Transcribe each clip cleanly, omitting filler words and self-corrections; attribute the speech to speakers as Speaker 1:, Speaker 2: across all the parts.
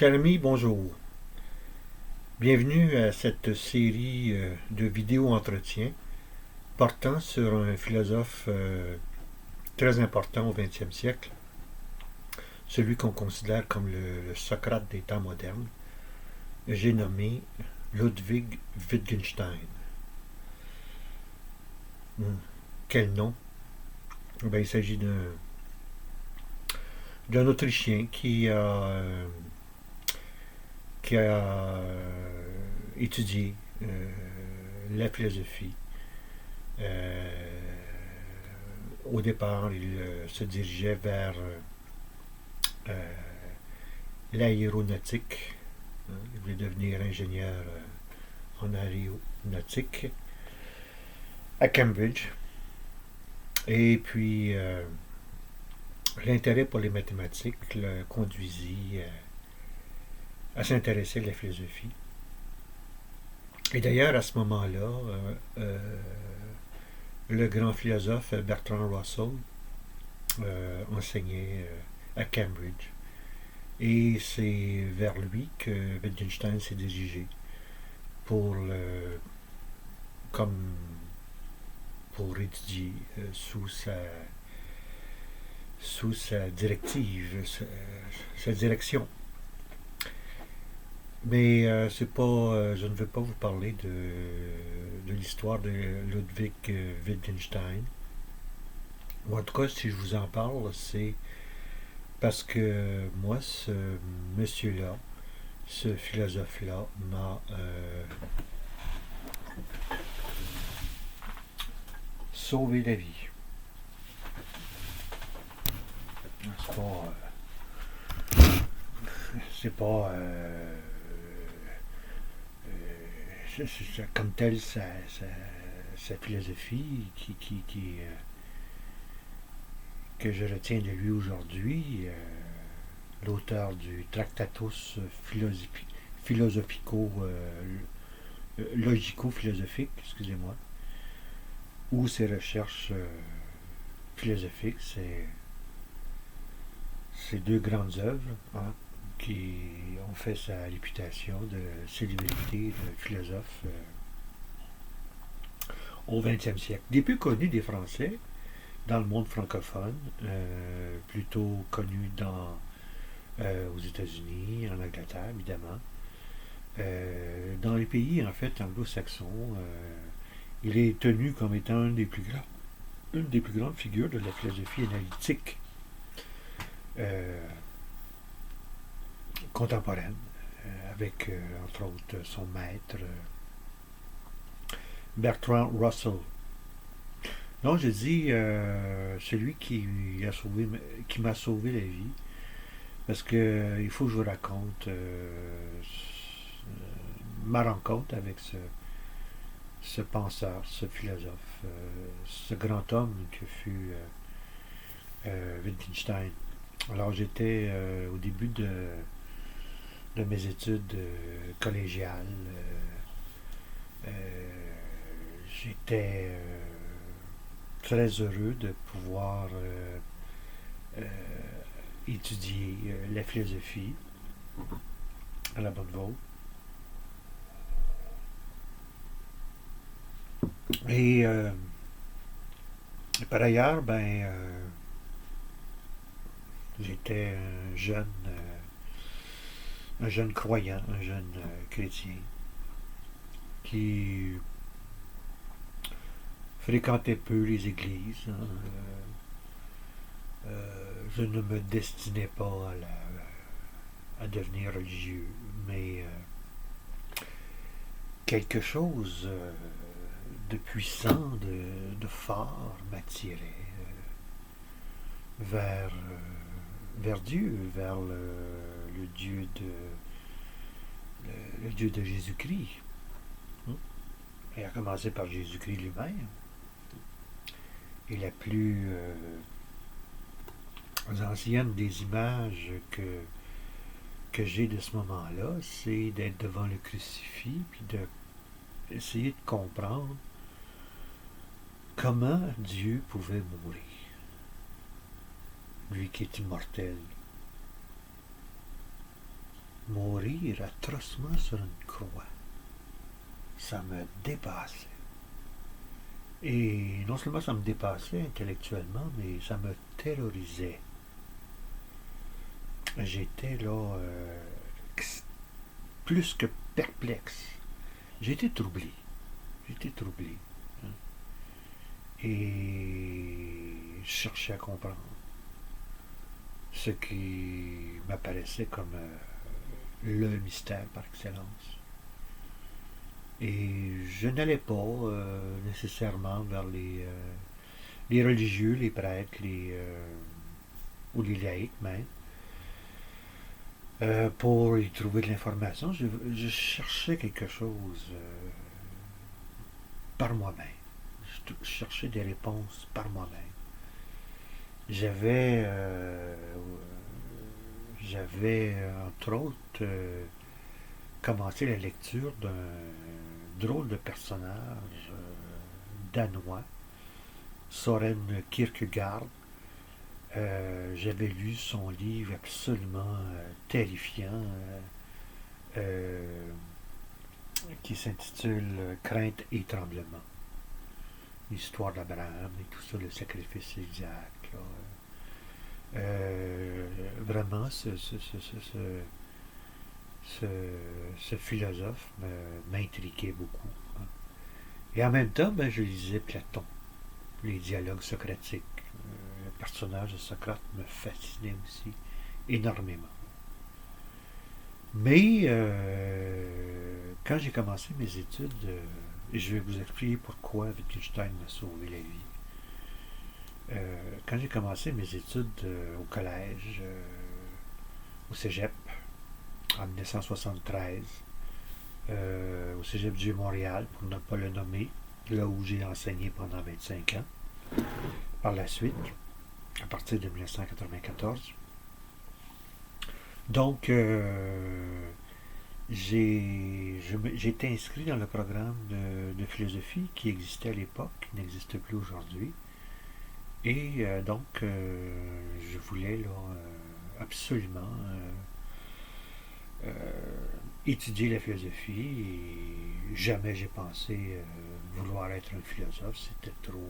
Speaker 1: Cher ami, bonjour. Bienvenue à cette série de vidéos-entretiens portant sur un philosophe très important au XXe siècle, celui qu'on considère comme le Socrate des temps modernes. J'ai nommé Ludwig Wittgenstein. Quel nom? Il s'agit d'un Autrichien qui a étudié la philosophie. Au départ, il se dirigeait vers l'aéronautique. Il voulait devenir ingénieur en aéronautique à Cambridge. Et puis, l'intérêt pour les mathématiques le conduisit à s'intéresser à la philosophie. Et d'ailleurs, à ce moment-là, le grand philosophe Bertrand Russell enseignait à Cambridge. Et c'est vers lui que Wittgenstein s'est dirigé pour étudier sous sa directive, sa direction. Mais je ne veux pas vous parler de l'histoire de Ludwig Wittgenstein. Ou en tout cas, si je vous en parle, c'est parce que moi, ce monsieur-là, ce philosophe-là, m'a sauvé la vie. C'est pas comme tel sa philosophie que je retiens de lui aujourd'hui, l'auteur du Tractatus logico-philosophique, excusez-moi, ou ses recherches philosophiques, ces deux grandes œuvres qui ont fait sa réputation de célébrité de philosophe au XXe siècle. Des plus connus des Français dans le monde francophone, plutôt connus aux États-Unis, en Angleterre, évidemment. Dans les pays, en fait, anglo-saxons, il est tenu comme étant une des plus grandes figures de la philosophie analytique contemporaine, avec, entre autres, son maître, Bertrand Russell. Non, je dis celui qui m'a sauvé la vie, parce que il faut que je vous raconte ma rencontre avec ce penseur, ce philosophe, ce grand homme que fut Wittgenstein. Alors j'étais au début de mes études collégiales. J'étais très heureux de pouvoir étudier la philosophie à la bonne vôtre. Et par ailleurs, j'étais un jeune croyant, un jeune chrétien qui fréquentait peu les églises. Je ne me destinais pas à devenir religieux, mais quelque chose de puissant, de fort m'attirait vers Dieu, vers le Dieu de Jésus-Christ. Et à commencer par Jésus-Christ lui-même. Et la plus ancienne des images que j'ai de ce moment-là, c'est d'être devant le crucifix, puis d'essayer de comprendre comment Dieu pouvait mourir. Lui qui est immortel. mourir atrocement sur une croix. Ça me dépassait. Et non seulement ça me dépassait intellectuellement, mais ça me terrorisait. J'étais là plus que perplexe. J'étais troublé. J'étais troublé. Hein. Et je cherchais à comprendre ce qui m'apparaissait comme le mystère par excellence. Et je n'allais pas nécessairement vers les religieux, les prêtres, ou les laïcs même, pour y trouver de l'information. Je cherchais quelque chose par moi-même. Je cherchais des réponses par moi-même. J'avais, entre autres, commencé la lecture d'un drôle de personnage danois, Soren Kierkegaard. J'avais lu son livre absolument terrifiant qui s'intitule Crainte et tremblement. L'histoire d'Abraham et tout ça, le sacrifice d'Isaac. Vraiment, ce philosophe m'intriguait beaucoup. Hein. Et en même temps, ben, je lisais Platon, les dialogues socratiques. Le personnage de Socrate me fascinait aussi énormément. Mais quand j'ai commencé mes études, et je vais vous expliquer pourquoi Wittgenstein m'a sauvé la vie. Quand j'ai commencé mes études au collège, au cégep, en 1973, au cégep du Montréal, pour ne pas le nommer, là où j'ai enseigné pendant 25 ans. Par la suite, à partir de 1994. Donc, j'ai été inscrit dans le programme de philosophie qui existait à l'époque, qui n'existe plus aujourd'hui. Et donc, je voulais là, absolument étudier la philosophie et jamais j'ai pensé vouloir être un philosophe. C'était trop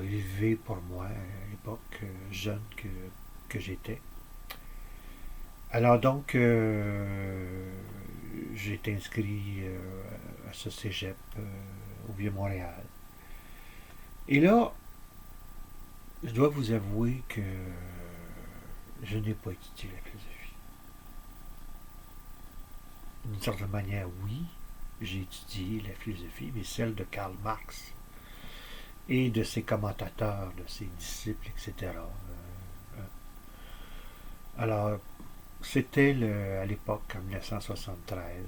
Speaker 1: élevé pour moi à l'époque, jeune que j'étais. Alors donc, j'ai été inscrit à ce cégep au Vieux-Montréal. Et là, je dois vous avouer que je n'ai pas étudié la philosophie. D'une certaine manière, oui, j'ai étudié la philosophie, mais celle de Karl Marx et de ses commentateurs, de ses disciples, etc. Alors, c'était à l'époque, en 1973,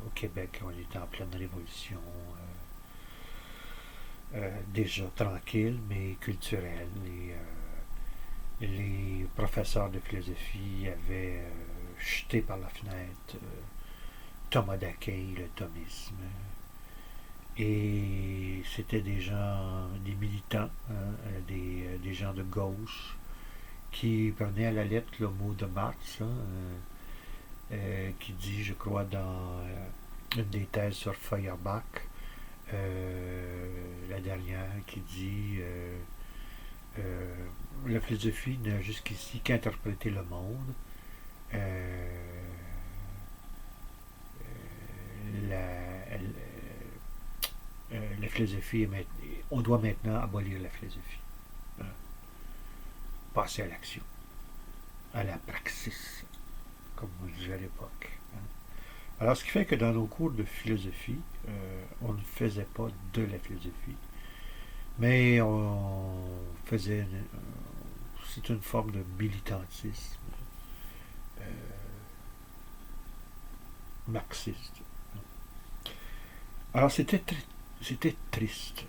Speaker 1: au Québec, on était en pleine révolution, déjà tranquille, mais culturelle. Les professeurs de philosophie avaient jeté par la fenêtre Thomas d'Aquin, le thomisme. Et c'était des gens, des militants, hein, des gens de gauche qui prenaient à la lettre le mot de Marx, hein, qui dit, je crois, dans une des thèses sur Feuerbach, la dernière, qui dit la philosophie n'a jusqu'ici qu'interprété le monde. La philosophie on doit maintenant abolir la philosophie. Hein. Passer à l'action, à la praxis, comme on disait à l'époque. Hein. Alors, ce qui fait que dans nos cours de philosophie, on ne faisait pas de la philosophie, mais on faisait c'est une forme de militantisme marxiste. Alors, c'était triste.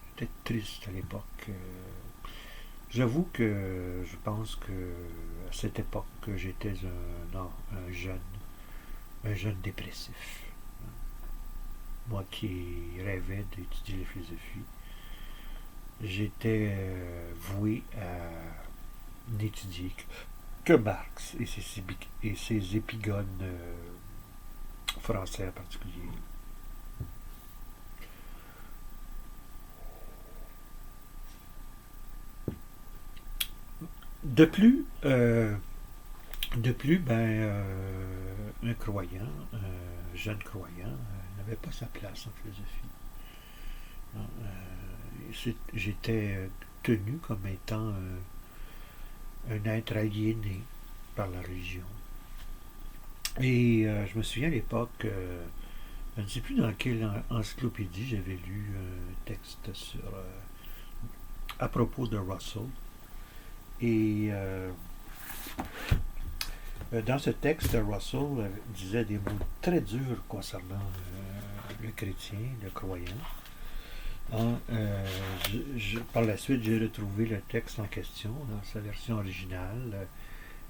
Speaker 1: C'était triste à l'époque. J'avoue que je pense que à cette époque, j'étais un jeune dépressif. Moi qui rêvais d'étudier la philosophie, j'étais voué à n'étudier que Marx et ses épigones français en particulier. De plus, un croyant, un jeune croyant, n'avait pas sa place en philosophie. Non, j'étais tenu comme étant un être aliéné par la religion. Et je me souviens à l'époque, je ne sais plus dans quelle encyclopédie j'avais lu un texte à propos de Russell. Et dans ce texte, Russell disait des mots très durs concernant le chrétien, le croyant. Par la suite, j'ai retrouvé le texte en question dans sa version originale.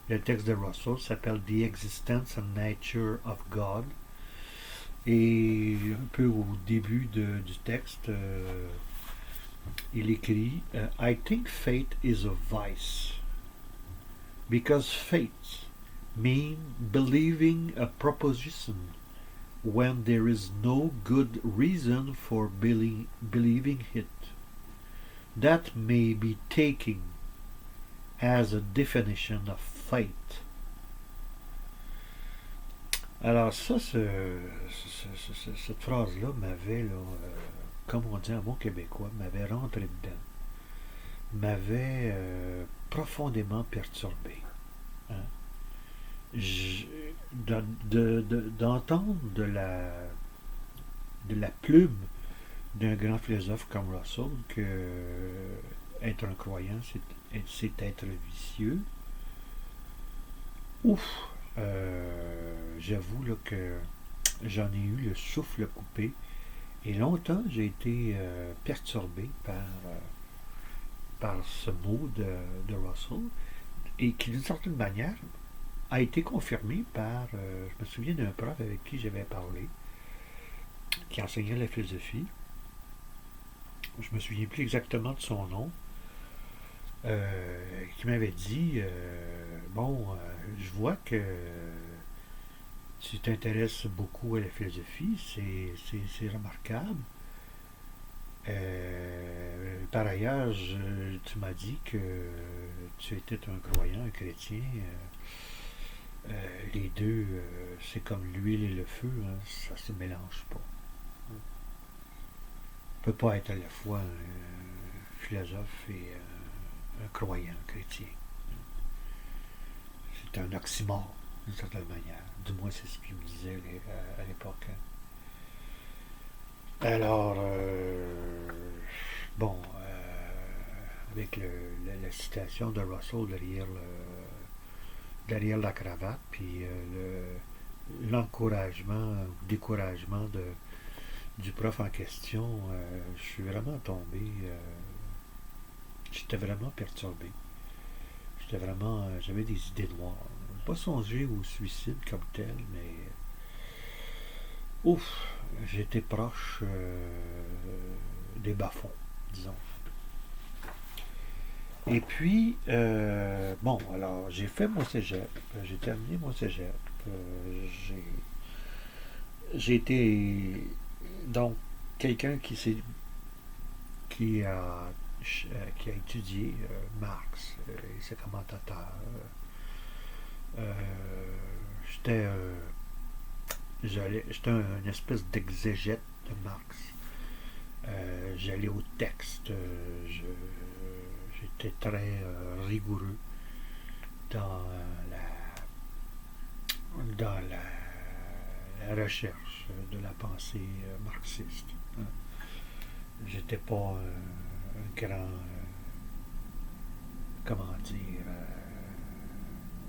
Speaker 1: Le texte de Russell s'appelle The Existence and Nature of God. Et un peu au début du texte, il écrit I think faith is a vice. Because faith means believing a proposition when there is no good reason for believing it. That may be taken as a definition of faith. Alors ça, cette phrase-là m'avait, comme on dit en bon québécois, m'avait rentré dedans, m'avait profondément perturbé. Hein? D'entendre de la plume d'un grand philosophe comme Russell que être un croyant, c'est être vicieux. Ouf! J'avoue là, que j'en ai eu le souffle coupé et longtemps j'ai été perturbé par ce mot de Russell et qui d'une certaine manière a été confirmé par, je me souviens d'un prof avec qui j'avais parlé qui enseignait la philosophie. Je me souviens plus exactement de son nom. Qui m'avait dit je vois que tu t'intéresses beaucoup à la philosophie, c'est remarquable. Par ailleurs, tu m'as dit que tu étais un croyant, un chrétien. Les deux, c'est comme l'huile et le feu, hein, ça se mélange pas. On ne peut pas être à la fois un philosophe et un croyant chrétien. C'est un oxymore, d'une certaine manière. Du moins, c'est ce qu'il me disait à l'époque. Hein. Alors, avec la citation de Russell derrière la cravate, puis l'encouragement ou découragement du prof en question, je suis vraiment tombé. J'étais vraiment perturbé. J'avais des idées noires. Pas songé au suicide comme tel, mais j'étais proche des bas-fonds, disons. Et puis, alors j'ai fait mon cégep, j'ai terminé mon cégep, j'ai été donc quelqu'un qui a étudié Marx et ses commentateurs. J'étais une espèce d'exégète de Marx. J'allais au texte, j'étais très rigoureux dans la recherche de la pensée marxiste. J'étais pas un grand,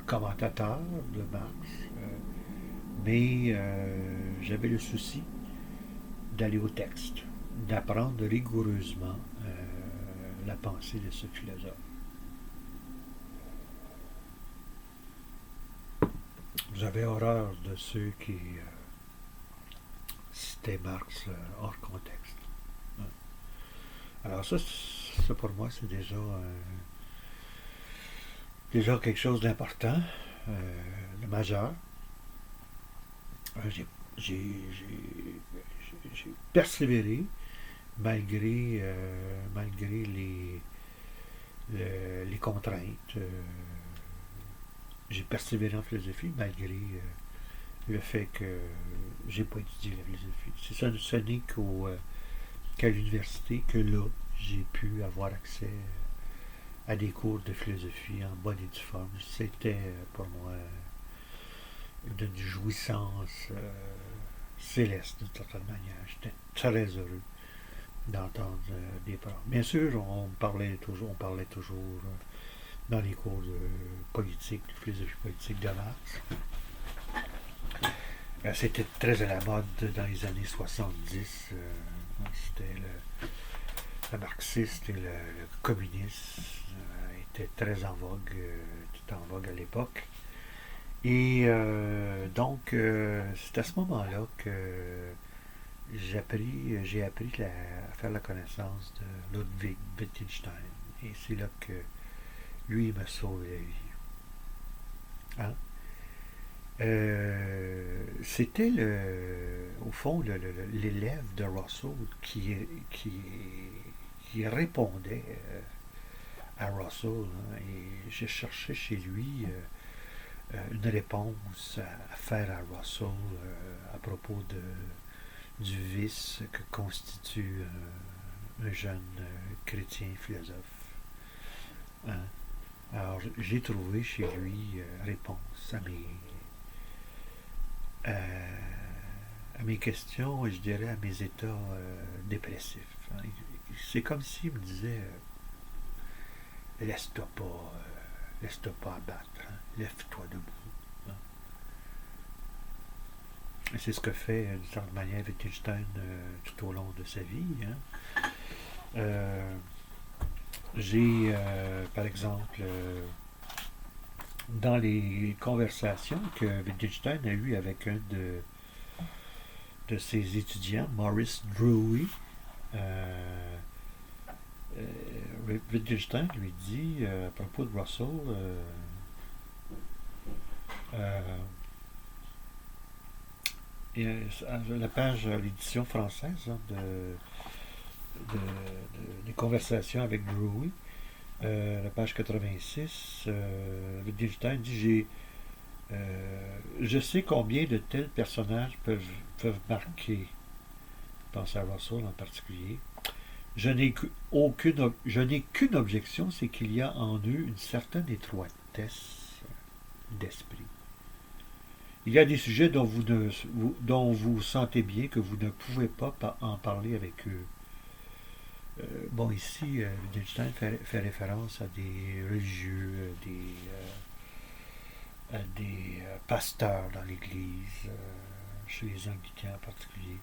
Speaker 1: commentateur de Marx, mais j'avais le souci d'aller au texte, d'apprendre rigoureusement la pensée de ce philosophe. J'avais horreur de ceux qui citaient Marx hors contexte. Alors ça pour moi, c'est déjà déjà quelque chose d'important, de majeur. J'ai j'ai persévéré malgré les contraintes. J'ai persévéré en philosophie malgré le fait que j'ai pas étudié la philosophie. Ce n'est qu'à l'université que là, j'ai pu avoir accès à des cours de philosophie en bonne et due forme. C'était pour moi d'une jouissance céleste d'une certaine manière. J'étais très heureux d'entendre des profs. Bien sûr, on parlait toujours dans les cours de politique, de philosophie politique de Marx. C'était très à la mode dans les années 70. C'était le marxiste et le communisme étaient très en vogue, tout en vogue à l'époque. Et donc, c'est à ce moment-là que j'ai appris à faire la connaissance de Ludwig Wittgenstein. Et c'est là que lui m'a sauvé la vie. Hein? C'était au fond l'élève de Russell qui répondait à Russell, hein, et j'ai cherché chez lui une réponse à faire à Russell à propos du vice que constitue un jeune chrétien philosophe. Hein. Alors j'ai trouvé chez lui réponse à mes questions et je dirais à mes états dépressifs. Hein. C'est comme s'il me disait laisse-toi pas abattre, hein. Lève-toi debout. Hein. Et c'est ce que fait d'une certaine manière Wittgenstein tout au long de sa vie. Hein. J'ai par exemple dans les conversations que Wittgenstein a eues avec un de ses étudiants, Maurice Drury, euh, Wittgenstein lui dit à propos de Russell, euh, la page, l'édition française hein, des conversations avec Drury, la page 86, Wittgenstein dit je sais combien de tels personnages peuvent marquer, je pense à Russell en particulier. Je n'ai qu'une objection, c'est qu'il y a en eux une certaine étroitesse d'esprit. Il y a des sujets dont vous sentez bien que vous ne pouvez pas en parler avec eux. Bon, ici, Wittgenstein fait référence à des religieux, à des pasteurs dans l'Église, chez les Anglicans en particulier,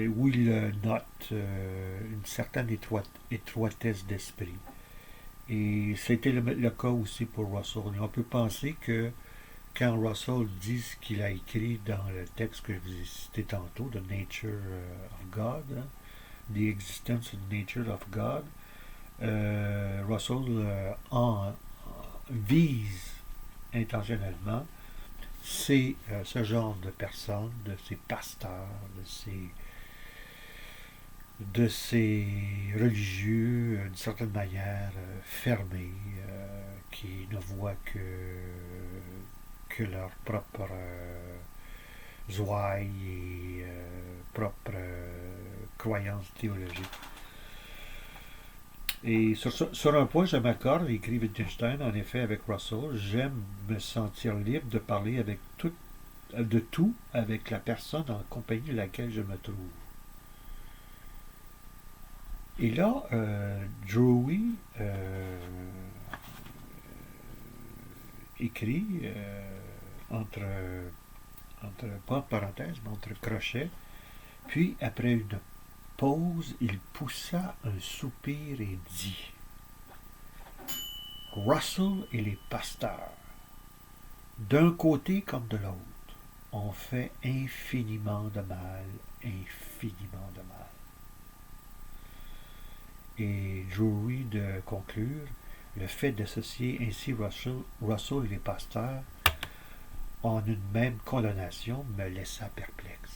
Speaker 1: où il note une certaine étroitesse d'esprit. Et c'était le cas aussi pour Russell. Et on peut penser que quand Russell dit ce qu'il a écrit dans le texte que je vous ai cité tantôt, The Nature of God, hein, The Existence and Nature of God, Russell vise intentionnellement c'est ce genre de personnes, de ces pasteurs, de ces religieux, d'une certaine manière fermés, qui ne voient que leur propre ouaille et propre croyance théologique. Et sur un point, je m'accorde, écrit Wittgenstein, en effet, avec Russell, j'aime me sentir libre de parler de tout avec la personne en compagnie de laquelle je me trouve. Et là, Drury écrit pas parenthèse, mais entre crochets, puis après une pause, il poussa un soupir et dit Russell et les pasteurs, d'un côté comme de l'autre, ont fait infiniment de mal, infiniment de mal. Et Drury de conclure Le fait d'associer ainsi Russell et les pasteurs en une même condamnation me laissa perplexe.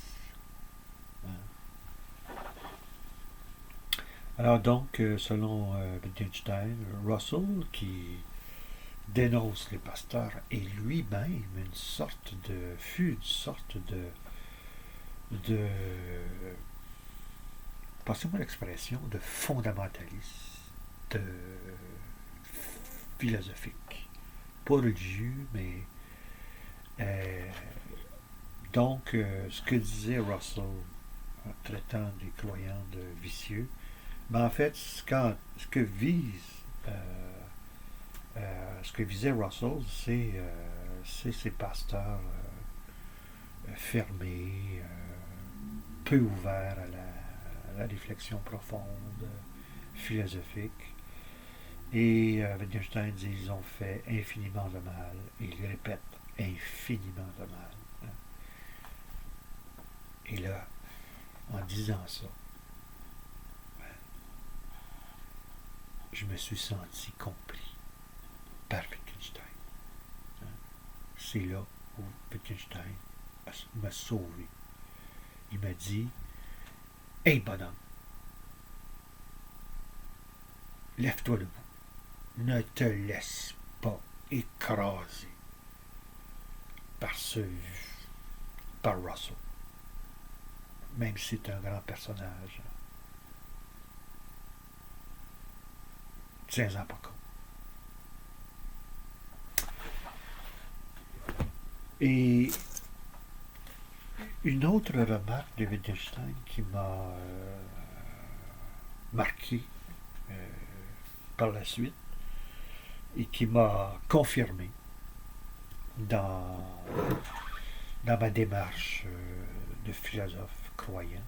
Speaker 1: Hein? Alors donc, selon Wittgenstein, Russell, qui dénonce les pasteurs, est lui-même fut une sorte de passez-moi l'expression, de fondamentaliste, de philosophique. Pas religieux, mais donc, ce que disait Russell en traitant des croyants de vicieux, mais en fait, ce que visait Russell, c'est ces pasteurs fermés, peu ouverts à la réflexion profonde, philosophique. Et Wittgenstein dit qu'ils ont fait infiniment de mal. Et il répète infiniment de mal. Hein. Et là, en disant ça, je me suis senti compris par Wittgenstein. Hein. C'est là où Wittgenstein m'a sauvé. Il m'a dit, hey bonhomme, lève-toi debout. Ne te laisse pas écraser par par Russell. Même si c'est un grand personnage. Tiens-en pas compte. Et une autre remarque de Wittgenstein qui m'a marqué par la suite et qui m'a confirmé dans ma démarche de philosophe croyant,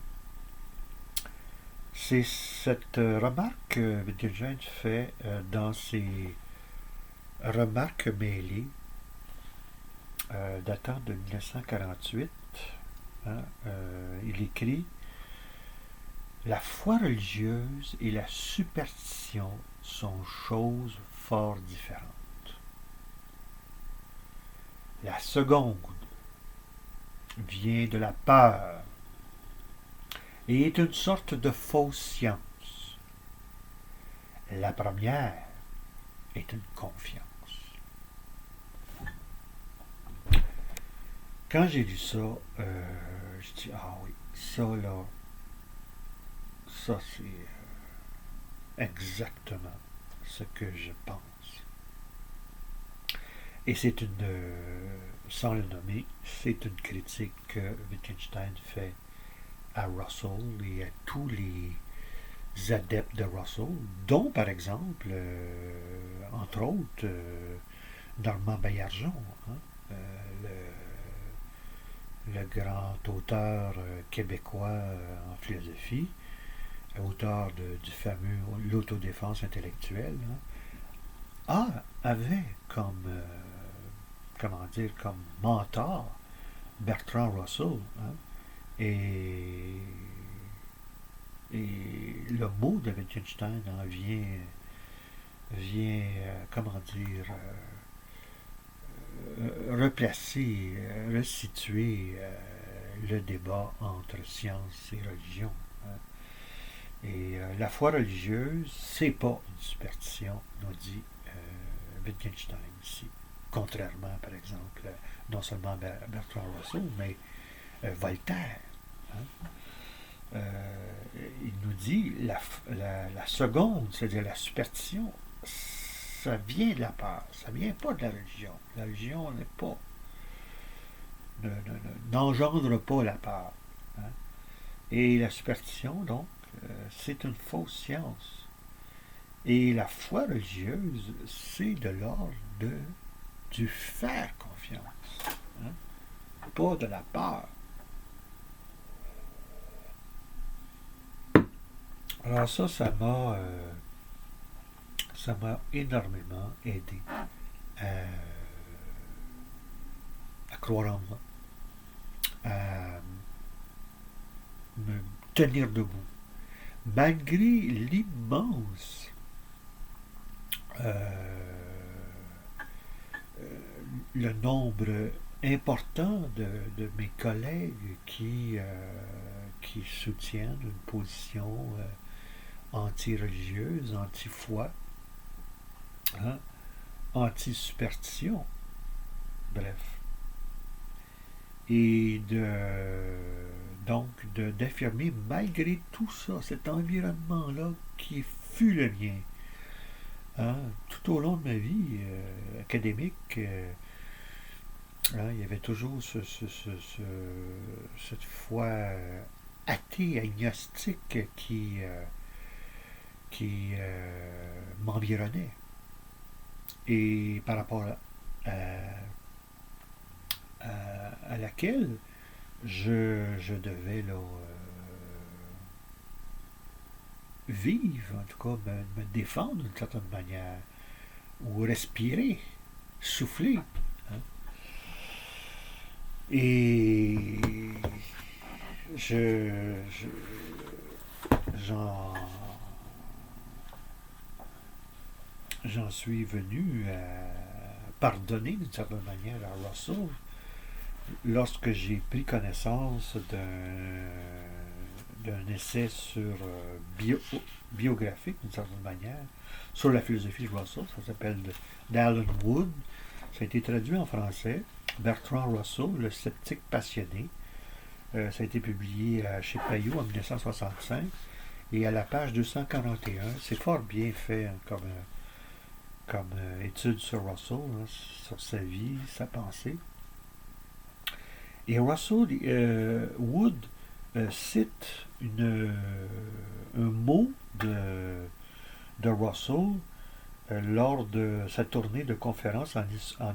Speaker 1: c'est cette remarque que Wittgenstein fait dans ses remarques mêlées datant de 1948. Hein, il écrit la foi religieuse et la superstition sont choses fort différentes. La seconde vient de la peur et est une sorte de fausse science. La première est une confiance. Quand j'ai lu ça, je dis ah oui, ça là, ça c'est exactement ce que je pense. Et c'est sans le nommer, c'est une critique que Wittgenstein fait à Russell et à tous les adeptes de Russell, dont par exemple, entre autres, Normand Baillargeon, hein, le grand auteur québécois en philosophie, auteur du fameux L'autodéfense intellectuelle, hein, avait comme comme mentor Bertrand Russell. Hein, et le mot de Wittgenstein en vient comment dire, replacer, resituer le débat entre science et religion. Hein. Et la foi religieuse, c'est pas une superstition, nous dit Wittgenstein ici. Contrairement, par exemple, non seulement Bertrand Russell, mais Voltaire. Hein. Il nous dit la seconde, c'est-à-dire la superstition, ça vient de la peur, ça vient pas de la religion. La religion n'est pas, n'engendre pas la peur. Hein. Et la superstition, donc, c'est une fausse science. Et la foi religieuse, c'est de l'ordre du faire confiance. Hein. Pas de la peur. Alors ça m'a énormément aidé à croire en moi, à me tenir debout, malgré l'immense le nombre important de mes collègues qui soutiennent une position anti-religieuse, anti-foi, hein, anti-superstition, bref. Et donc d'affirmer malgré tout ça, cet environnement-là qui fut le mien, hein, tout au long de ma vie académique, hein, il y avait toujours cette foi athée, agnostique qui m'environnait. Et par rapport à laquelle je devais là, vivre, en tout cas me défendre d'une certaine manière, ou respirer, souffler. Hein. Et j'en, j'en suis venu à pardonner d'une certaine manière à Russell lorsque j'ai pris connaissance d'un essai sur biographique d'une certaine manière sur la philosophie de Russell. Ça s'appelle d'Alan Wood. Ça a été traduit en français. Bertrand Russell, le sceptique passionné. Ça a été publié chez Payot en 1965. Et à la page 241, c'est fort bien fait hein, comme étude sur Russell, hein, sur sa vie, sa pensée. Et Russell Wood cite un mot de Russell lors de sa tournée de conférence en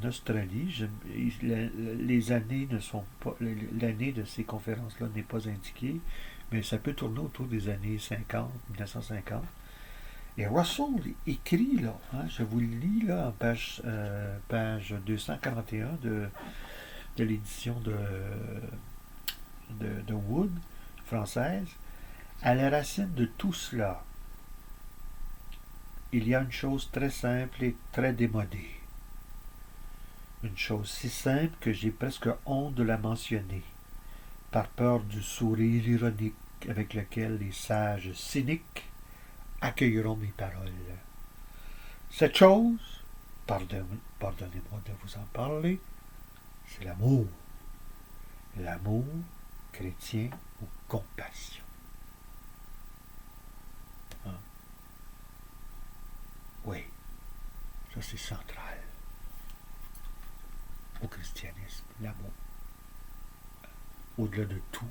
Speaker 1: Australie. Les années ne sont pas, l'année de ces conférences-là n'est pas indiquée, mais ça peut tourner autour des années 50, 1950. Et Russell écrit là, hein, je vous le lis là en page 241 de l'édition de Wood française. À la racine de tout cela, il y a une chose très simple et très démodée. Une chose si simple que j'ai presque honte de la mentionner, par peur du sourire ironique avec lequel les sages cyniques accueilleront mes paroles. Cette chose, pardonnez-moi de vous en parler, c'est l'amour. L'amour chrétien ou compassion. Hein? Oui, ça c'est central au christianisme, l'amour. Au-delà de tout,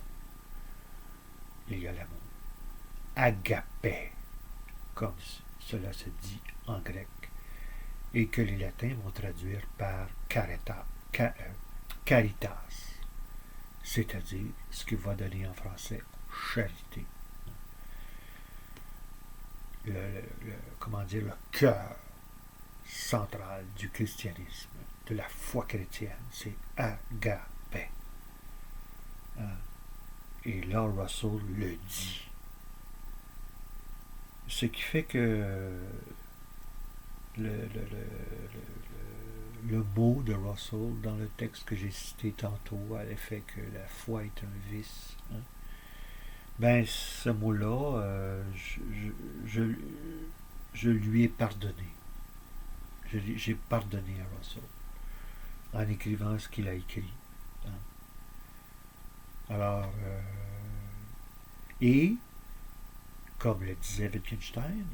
Speaker 1: il y a l'amour. Agapé, comme cela se dit en grec, et que les latins vont traduire par caritas, c'est-à-dire ce qui va donner en français charité. Comment dire, le cœur central du christianisme, de la foi chrétienne, c'est agapé. Et là, Russell le dit. Ce qui fait que le mot de Russell dans le texte que j'ai cité tantôt, à l'effet que la foi est un vice, hein, ben ce mot-là, je lui ai pardonné. J'ai pardonné à Russell en écrivant ce qu'il a écrit. Hein. Alors, et, comme le disait Wittgenstein,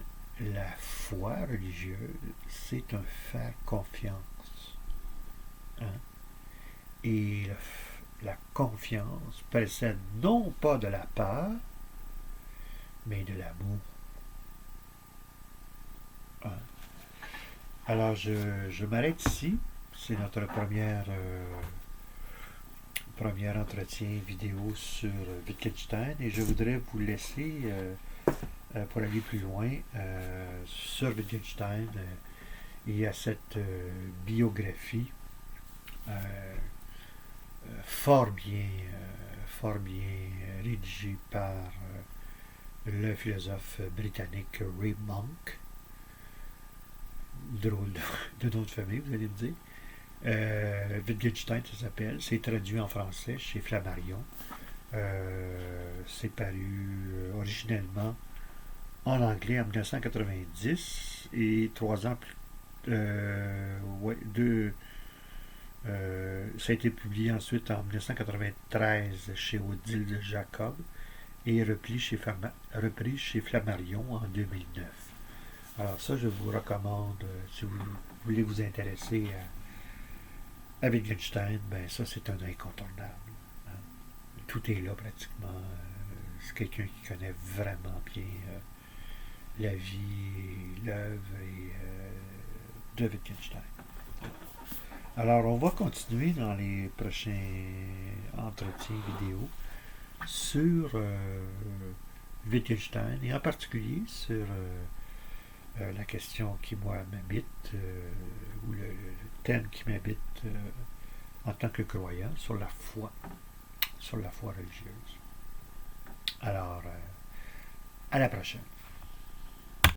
Speaker 1: la foi religieuse, c'est un faire confiance. Hein? Et la confiance précède non pas de la peur, mais de l'amour. Hein? Alors, je m'arrête ici. C'est notre premier entretien vidéo sur Wittgenstein et je voudrais vous laisser, pour aller plus loin, sur Wittgenstein. Il y a cette biographie fort bien rédigée par le philosophe britannique Ray Monk, drôle de nom de famille, vous allez me dire. Wittgenstein, ça s'appelle. C'est traduit en français chez Flammarion. C'est paru originellement en anglais en 1990 et 3 ans plus ouais, ça a été publié ensuite en 1993 chez Odile Jacob et repris chez Flammarion en 2009. Alors ça, je vous recommande, si vous voulez vous intéresser à Wittgenstein, ben ça c'est un incontournable. Hein. Tout est là pratiquement. C'est quelqu'un qui connaît vraiment bien la vie, l'œuvre de Wittgenstein. Alors, on va continuer dans les prochains entretiens vidéo sur Wittgenstein et en particulier sur la question qui, moi, m'habite, ou le thème qui m'habite en tant que croyant sur la foi religieuse. Alors, à la prochaine.